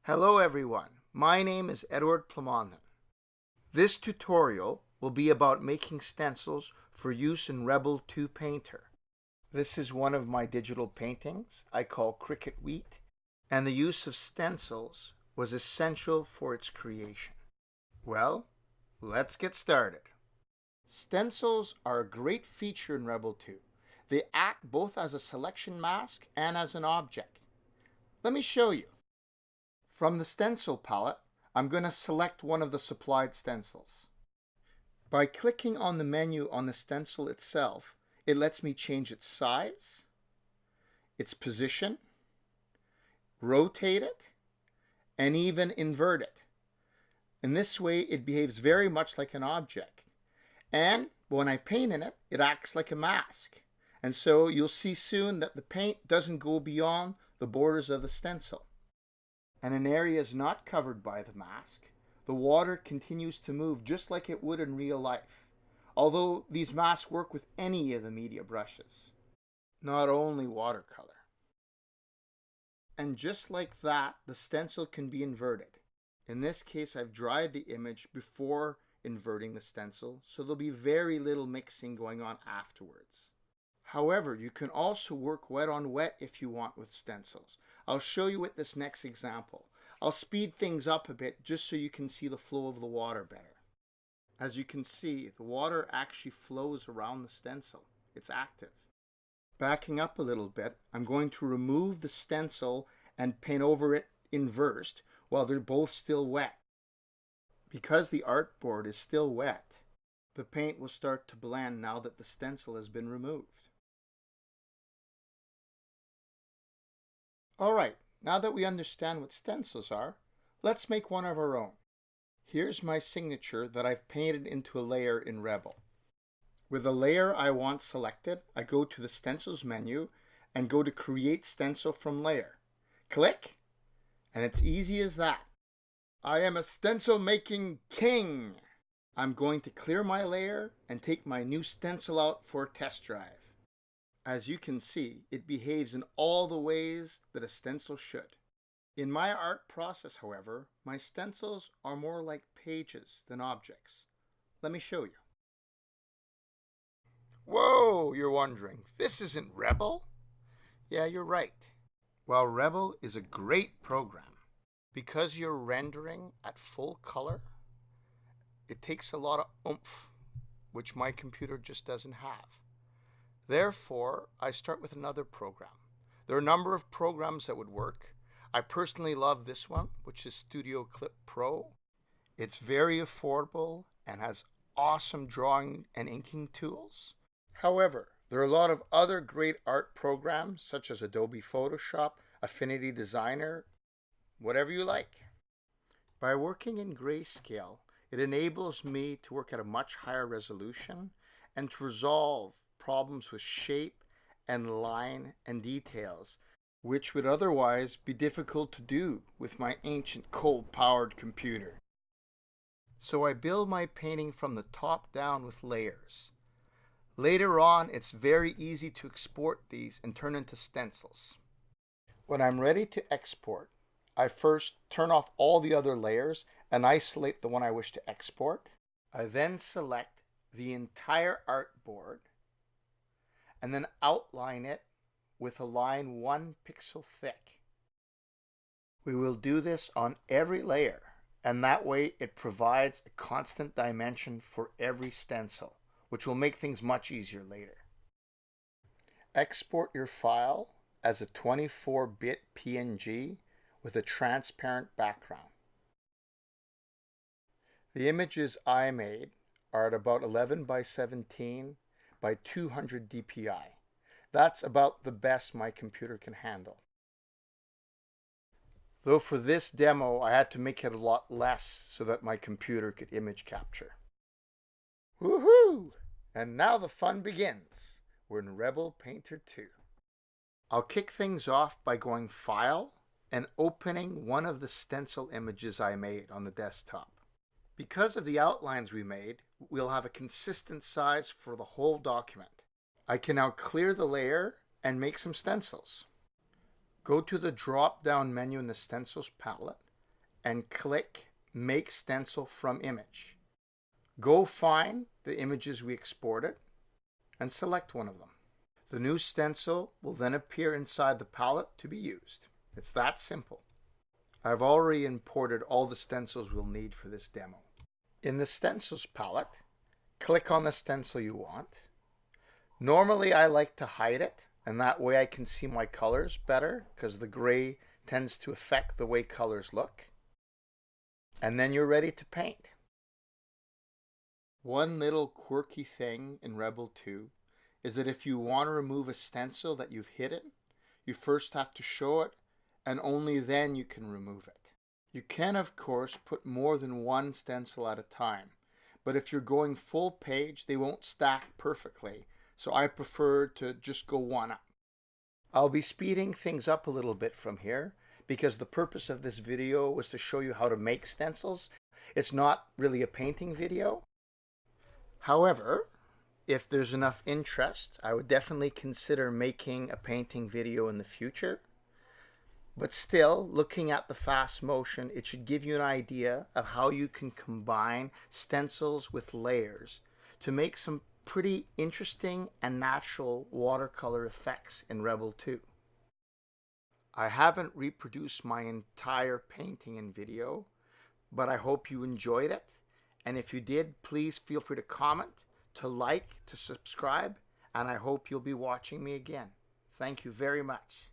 Hello everyone, my name is Edward Plamondon. This tutorial will be about making stencils for use in Rebelle 2 Painter. This is one of my digital paintings I call Cricket Wheat, and the use of stencils was essential for its creation. Well, let's get started. Stencils are a great feature in Rebelle 2. They act both as a selection mask and as an object. Let me show you. From the stencil palette, I'm going to select one of the supplied stencils. By clicking on the menu on the stencil itself, it lets me change its size, its position, rotate it, and even invert it. In this way, it behaves very much like an object. And when I paint in it, it acts like a mask. And so you'll see soon that the paint doesn't go beyond the borders of the stencil. And in areas not covered by the mask, the water continues to move just like it would in real life, although these masks work with any of the media brushes, not only watercolor. And just like that, the stencil can be inverted. In this case, I've dried the image before inverting the stencil, so there'll be very little mixing going on afterwards. However, you can also work wet on wet if you want with stencils. I'll show you with this next example. I'll speed things up a bit just so you can see the flow of the water better. As you can see, the water actually flows around the stencil. It's active. Backing up a little bit, I'm going to remove the stencil and paint over it inversed while they're both still wet. Because the artboard is still wet, the paint will start to blend now that the stencil has been removed. Alright, now that we understand what stencils are, let's make one of our own. Here's my signature that I've painted into a layer in Rebelle. With the layer I want selected, I go to the Stencils menu and go to Create Stencil from Layer. Click, and it's easy as that. I am a stencil making king! I'm going to clear my layer and take my new stencil out for a test drive. As you can see, it behaves in all the ways that a stencil should. In my art process, however, my stencils are more like pages than objects. Let me show you. Whoa, you're wondering, this isn't Rebelle? Yeah, you're right. While Rebelle is a great program, because you're rendering at full color, it takes a lot of oomph, which my computer just doesn't have. Therefore, I start with another program. There are a number of programs that would work. I personally love this one, which is Studio Clip Pro. It's very affordable and has awesome drawing and inking tools. However, there are a lot of other great art programs such as Adobe Photoshop, Affinity Designer, whatever you like. By working in grayscale, it enables me to work at a much higher resolution and to resolve problems with shape and line and details, which would otherwise be difficult to do with my ancient coal-powered computer. So I build my painting from the top down with layers. Later on, it's very easy to export these and turn into stencils. When I'm ready to export, I first turn off all the other layers and isolate the one I wish to export. I then select the entire artboard and then outline it with a line 1 pixel thick. We will do this on every layer, and that way it provides a constant dimension for every stencil, which will make things much easier later. Export your file as a 24-bit PNG with a transparent background. The images I made are at about 11 by 17 by 200 dpi. That's about the best my computer can handle. Though for this demo I had to make it a lot less so that my computer could image capture. Woohoo! And now the fun begins. We're in Rebelle Painter 2. I'll kick things off by going File and opening one of the stencil images I made on the desktop. Because of the outlines we made, we'll have a consistent size for the whole document. I can now clear the layer and make some stencils. Go to the drop-down menu in the Stencils palette and click Make Stencil from Image. Go find the images we exported and select one of them. The new stencil will then appear inside the palette to be used. It's that simple. I've already imported all the stencils we'll need for this demo. In the Stencils palette, click on the stencil you want. Normally I like to hide it, and that way I can see my colors better because the gray tends to affect the way colors look. And then you're ready to paint. One little quirky thing in Rebelle 2 is that if you want to remove a stencil that you've hidden, you first have to show it, and only then you can remove it. You can, of course, put more than one stencil at a time, but if you're going full page, they won't stack perfectly, so I prefer to just go one up. I'll be speeding things up a little bit from here, because the purpose of this video was to show you how to make stencils. It's not really a painting video. However, if there's enough interest, I would definitely consider making a painting video in the future. But still, looking at the fast motion, it should give you an idea of how you can combine stencils with layers to make some pretty interesting and natural watercolor effects in Rebelle 2. I haven't reproduced my entire painting in video, but I hope you enjoyed it. And if you did, please feel free to comment, to like, to subscribe, and I hope you'll be watching me again. Thank you very much.